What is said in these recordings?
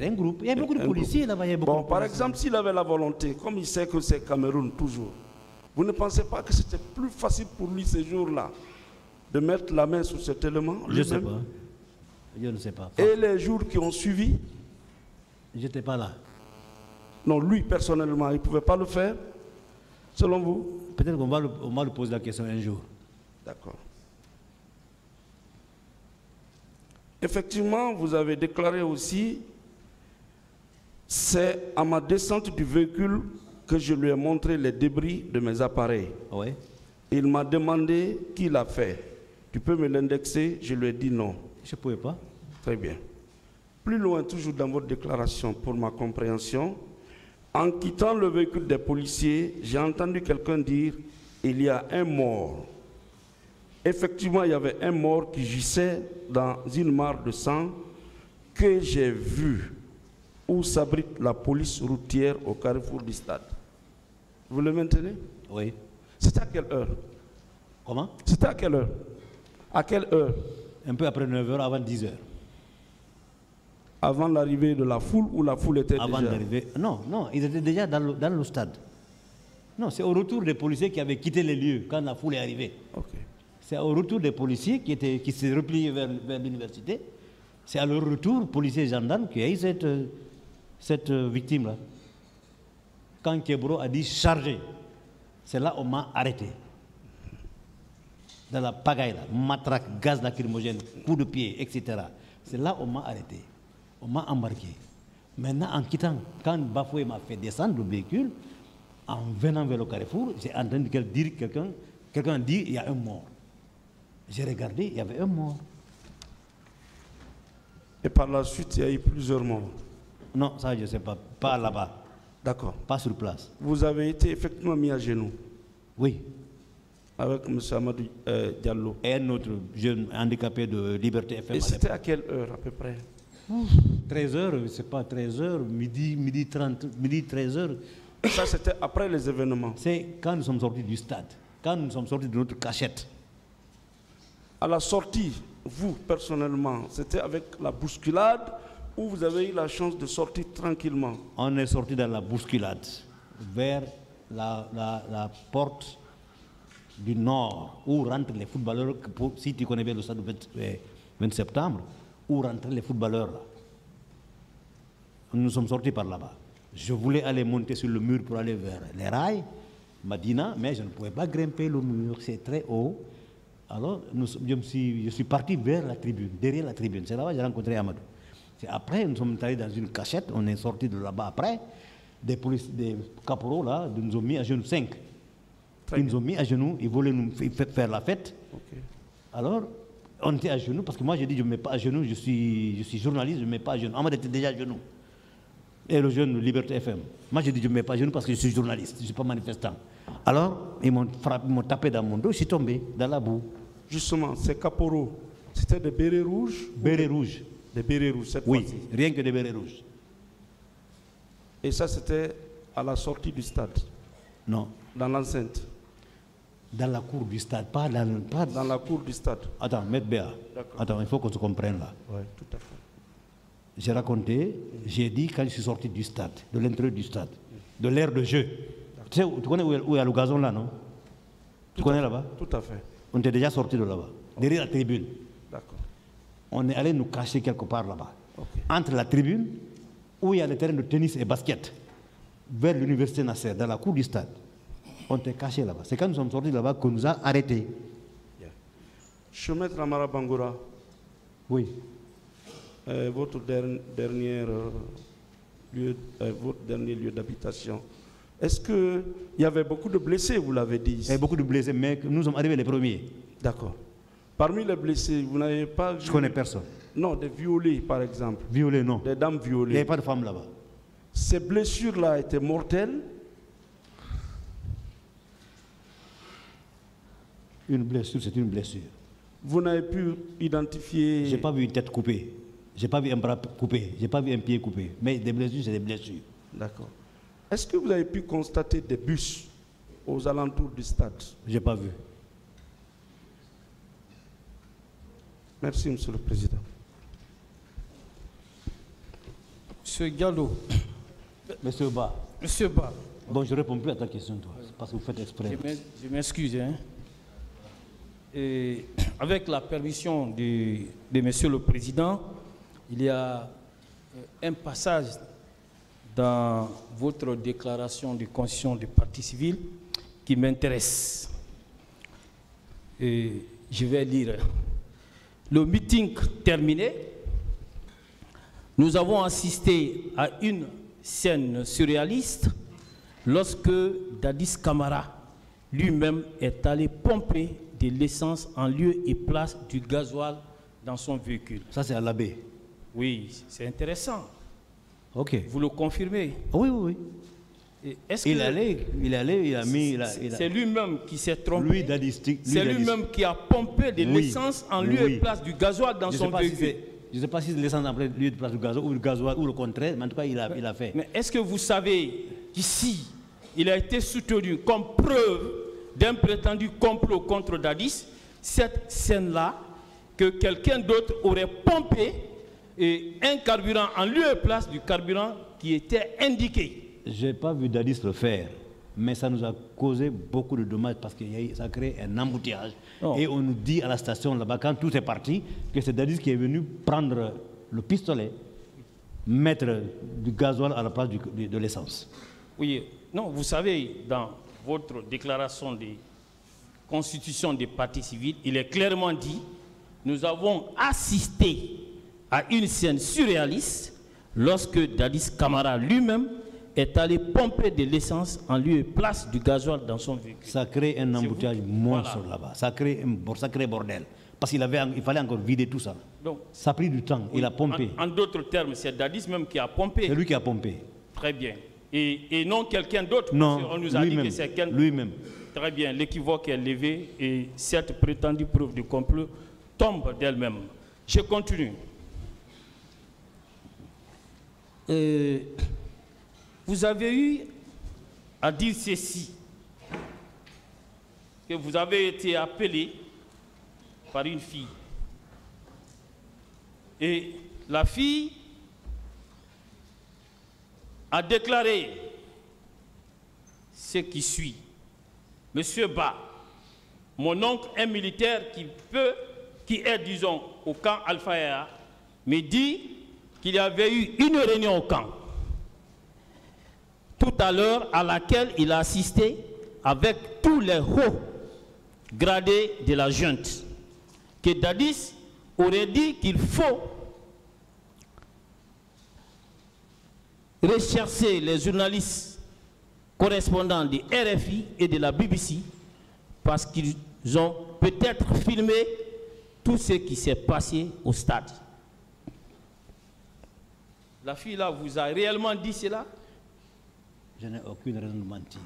un groupe. Il y a beaucoup de policiers là-bas. Bon, par exemple, s'il avait la volonté, comme il sait que c'est Cameroun toujours, vous ne pensez pas que c'était plus facile pour lui ces jours-là de mettre la main sur cet élément? Je ne sais pas. Je ne sais pas. Et les jours qui ont suivi? Je n'étais pas là. Non, lui, personnellement, il ne pouvait pas le faire, selon vous? Peut-être qu'on va lui poser la question un jour. D'accord. Effectivement, vous avez déclaré aussi, c'est à ma descente du véhicule que je lui ai montré les débris de mes appareils. Oui. Il m'a demandé qui l'a fait. Tu peux me l'indexer? Je lui ai dit non. Je ne pouvais pas. Très bien. Plus loin, toujours dans votre déclaration, pour ma compréhension, en quittant le véhicule des policiers, j'ai entendu quelqu'un dire « il y a un mort ». Effectivement, il y avait un mort qui gissait dans une mare de sang que j'ai vu où s'abrite la police routière au carrefour du stade. Vous le maintenez? Oui. C'était à quelle heure? Comment? C'était à quelle heure? À quelle heure? Un peu après 9h, avant 10h. Avant l'arrivée de la foule ou la foule était avant déjà? d'arriver. Non, non, ils étaient déjà dans le stade. Non, c'est au retour des policiers qui avaient quitté les lieux quand la foule est arrivée. Okay. C'est au retour des policiers qui s'est replié vers l'université. C'est à leur retour, policiers et gendarmes, qu'il y a eu cette victime-là. Quand Kebro a dit charger, c'est là qu'on m'a arrêté. Dans la pagaille, là, matraque, gaz lacrymogène, coup de pied, etc. C'est là qu'on m'a arrêté. On m'a embarqué. Maintenant, en quittant, quand Bafoué m'a fait descendre le véhicule, en venant vers le carrefour, j'ai entendu dire quelqu'un dit il y a un mort. J'ai regardé, il y avait un mort. Et par la suite, il y a eu plusieurs morts? Non, ça je ne sais pas. Pas là-bas. D'accord. Pas sur place. Vous avez été effectivement mis à genoux? Oui. Avec M. Amadou Diallo? Et un autre jeune handicapé de Liberté FM. Et c'était à quelle heure à peu près? 13h, je ne sais pas, 13h, midi 30, midi 13h. Ça, c'était après les événements? C'est quand nous sommes sortis du stade, quand nous sommes sortis de notre cachette. À la sortie, vous, personnellement, c'était avec la bousculade ou vous avez eu la chance de sortir tranquillement? On est sorti dans la bousculade, vers la porte du nord, où rentrent les footballeurs, si tu connais bien le stade du 20 septembre, où rentraient les footballeurs là. Nous sommes sortis par là-bas. Je voulais aller monter sur le mur pour aller vers les rails, Madina, mais je ne pouvais pas grimper le mur, c'est très haut. Alors, je suis parti vers la tribune, derrière la tribune. C'est là-bas que j'ai rencontré Amadou. Après, nous sommes allés dans une cachette, on est sorti de là-bas après. Des caporaux là, nous ont mis à genoux 5. Ils nous ont mis à genoux, ils voulaient nous faire la fête. Okay. Alors, on était à genoux, parce que moi j'ai dit je ne me mets pas à genoux, je suis journaliste, je ne me mets pas à genoux. Amadou était déjà à genoux. Et le jeune Liberté FM. Moi j'ai dit je ne me mets pas à genoux parce que je suis journaliste, je ne suis pas manifestant. Alors, ils m'ont tapé dans mon dos, je suis tombé dans la boue. Justement, ces caporaux, c'était des bérets rouges? Bérets rouges. Des bérets rouges, cette fois-ci? Oui, rien que des bérets rouges. Et ça, c'était à la sortie du stade? Non. Dans l'enceinte? Dans la cour du stade, pas dans la cour du stade. Attends, Maître Béa. Attends, il faut qu'on se comprenne là. Oui, tout à fait. J'ai raconté, j'ai dit quand je suis sorti du stade, de l'intérieur du stade, de l'aire de jeu. Tu connais où il y a le gazon là, non? Tu connais là-bas? Tout à fait. On était déjà sorti de là-bas, derrière la tribune. D'accord. On est allé nous cacher quelque part là-bas. Okay. Entre la tribune, où il y a le terrain de tennis et basket, vers l'université Nasser, dans la cour du stade. On était caché là-bas. C'est quand nous sommes sortis là-bas qu'on nous a arrêtés. Yeah. Chemin Ramara Bangoura. Oui. Votre dernier lieu d'habitation. Est-ce qu'il y avait beaucoup de blessés, vous l'avez dit? Il y avait beaucoup de blessés, mais nous sommes arrivés les premiers. D'accord. Parmi les blessés, vous n'avez pas vu... Je connais personne. Non, des violés, par exemple. Violés, non. Des dames violées. Il n'y avait pas de femmes là-bas. Ces blessures-là étaient mortelles? Une blessure, c'est une blessure. Vous n'avez pu identifier... Je n'ai pas vu une tête coupée. Je n'ai pas vu un bras coupé. Je n'ai pas vu un pied coupé. Mais des blessures, c'est des blessures. D'accord. Est-ce que vous avez pu constater des bus aux alentours du stade? Je n'ai pas vu. Merci, Monsieur le Président. Monsieur Gallo. Monsieur Ba. Monsieur Ba. Bon, je ne réponds plus à ta question, toi, parce que vous faites exprès. Je m'excuse. Hein. Et avec la permission de Monsieur le Président, il y a un passage dans votre déclaration de constitution du parti civil qui m'intéresse. Et je vais lire. Le meeting terminé, nous avons assisté à une scène surréaliste lorsque Dadis Camara lui-même est allé pomper de l'essence en lieu et place du gasoil dans son véhicule. Ça, c'est à l'abbé. Oui, c'est intéressant. Ok. Vous le confirmez? Oui, oui, oui. Il a mis... C'est lui-même qui s'est trompé. C'est lui-même qui a pompé de l'essence en lieu et place du gasoil dans son véhicule. Je ne sais pas si c'est l'essence en lieu et place du gasoil ou le contraire, mais en tout cas, il a fait. Mais est-ce que vous savez qu'ici, il a été soutenu comme preuve d'un prétendu complot contre Dadis, cette scène-là, que quelqu'un d'autre aurait pompé un carburant en lieu et place du carburant qui était indiqué? Je n'ai pas vu Dadis le faire, mais ça nous a causé beaucoup de dommages parce que ça a créé un embouteillage. Oh. Et on nous dit à la station là-bas, quand tout est parti, que c'est Dadis qui est venu prendre le pistolet, mettre du gasoil à la place de l'essence. Oui, non, vous savez, dans votre déclaration de constitution des partis civils, il est clairement dit, nous avons assisté à une scène surréaliste lorsque Dadis Camara lui-même est allé pomper de l'essence en lieu et place du gasoil dans son véhicule. Ça crée un embouteillage monstre là-bas. Ça crée bordel. Parce qu'il fallait encore vider tout ça. Donc, ça a pris du temps. Oui, il a pompé. En d'autres termes, c'est Dadis même qui a pompé. C'est lui qui a pompé. Très bien. Et non quelqu'un d'autre. Non, on nous a dit que c'est quelqu'un. Lui-même. Très bien. L'équivoque est levé et cette prétendue preuve de complot tombe d'elle-même. Je continue. Vous avez eu à dire ceci, que vous avez été appelé par une fille. Et la fille a déclaré ce qui suit. Monsieur Ba, mon oncle, un militaire qui est, disons, au camp Alpha, me dit qu'il y avait eu une réunion au camp tout à l'heure à laquelle il a assisté avec tous les hauts gradés de la junte, que Dadis aurait dit qu'il faut rechercher les journalistes correspondants de RFI et de la BBC parce qu'ils ont peut-être filmé tout ce qui s'est passé au stade. La fille là vous a réellement dit cela? Je n'ai aucune raison de mentir.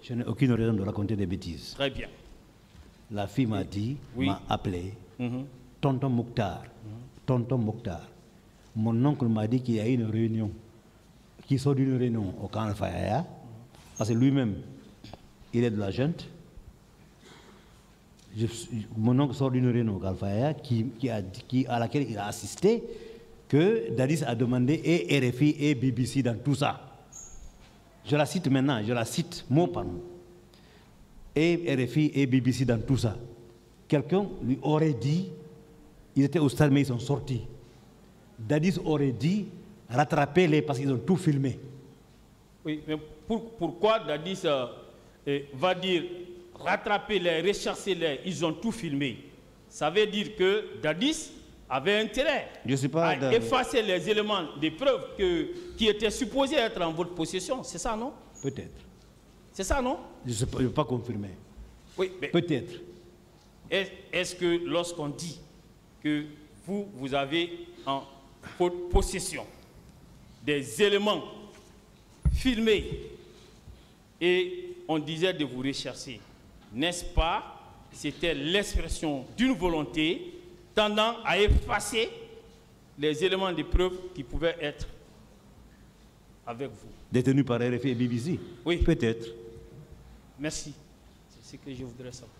Je n'ai aucune raison de raconter des bêtises. Très bien. La fille m'a dit, m'a appelé, Tonton Mokhtar. Tonton Mokhtar. Mon oncle m'a dit qu'il y a une réunion, qu'il sort d'une réunion au camp Al-Fayaya, parce que lui-même, il est de la junte. Mon oncle sort d'une réunion au camp Al-Fayaya à laquelle il a assisté, que Dadis a demandé et RFI et BBC dans tout ça. Je la cite maintenant, je la cite mot par mot. Et RFI et BBC dans tout ça. Quelqu'un lui aurait dit, ils étaient au stade mais ils sont sortis. Dadis aurait dit, rattrapez-les parce qu'ils ont tout filmé. Oui, mais pourquoi Dadis va dire, rattrapez-les, recherchez-les, ils ont tout filmé? Ça veut dire que Dadis avait intérêt à effacer les éléments de preuve qui étaient supposés être en votre possession. C'est ça, non? Peut-être. C'est ça, non? Je ne peux pas confirmer. Oui, mais peut-être. Est-ce que lorsqu'on dit que vous avez en possession des éléments filmés et on disait de vous rechercher, n'est-ce pas? C'était l'expression d'une volonté tendant à effacer les éléments de preuve qui pouvaient être avec vous. Détenu par RFI et BBC? Oui. Peut-être. Merci. C'est ce que je voudrais savoir.